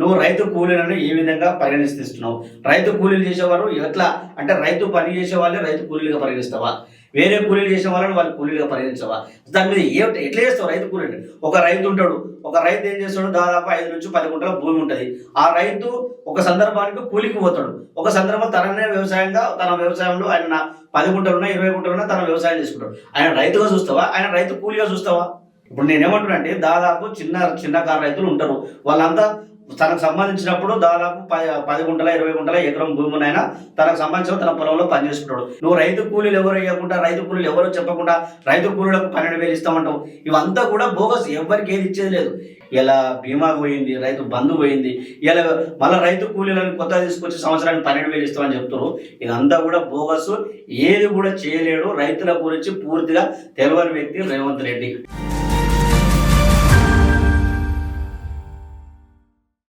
నువ్వు రైతు కూలీలను ఏ విధంగా పరిగణిస్తున్నావు? రైతు కూలీలు చేసేవారు ఎట్లా అంటే రైతు పని చేసే వాళ్ళే రైతు కూలీలుగా పరిగణిస్తావా? వేరే కూలీలు చేసే వాళ్ళని వాళ్ళు కూలీలుగా పరిగణించవా? దాని మీద ఎట్లా చేస్తావు రైతు కూలీని? ఒక రైతు ఉంటాడు, ఒక రైతు ఏం చేస్తాడు, దాదాపు 5 నుంచి 10 గుంటల భూమి ఉంటుంది. ఆ రైతు ఒక సందర్భానికి కూలికి పోతాడు, ఒక సందర్భం తననే వ్యవసాయంగా తన వ్యవసాయంలో ఆయన 10 గుంటలున్నా 20 గుంటలున్నా తన వ్యవసాయం చేసుకుంటాడు. ఆయన రైతుగా చూస్తావా? ఆయన రైతు కూలీగా చూస్తావా? ఇప్పుడు నేనేమంటున్నా అంటే దాదాపు చిన్నకారు రైతులు ఉంటారు, వాళ్ళంతా తనకు సంబంధించినప్పుడు దాదాపు 10 గుంటల 20 గుంటల ఎకరం భూమినైనా తనకు సంబంధించిన తన పొలంలో పనిచేసుకుంటాడు. నువ్వు రైతు కూలీలు ఎవరు వేయకుండా, రైతు కూలీలు ఎవరో చెప్పకుండా రైతు కూలీలకు 12,000 ఇస్తామంటావు. ఇవంతా కూడా బోగస్, ఎవరికి ఏది ఇచ్చేది లేదు. ఇలా బీమా పోయింది, రైతు బంధు పోయింది, ఇలా మళ్ళీ రైతు కూలీలను కొత్తగా తీసుకొచ్చి సంవత్సరానికి 12,000 ఇస్తామని చెప్తారు. ఇదంతా కూడా బోగస్, ఏది కూడా చేయలేడు. రైతుల గురించి పూర్తిగా తెలియని వ్యక్తి రేవంత్ రెడ్డి.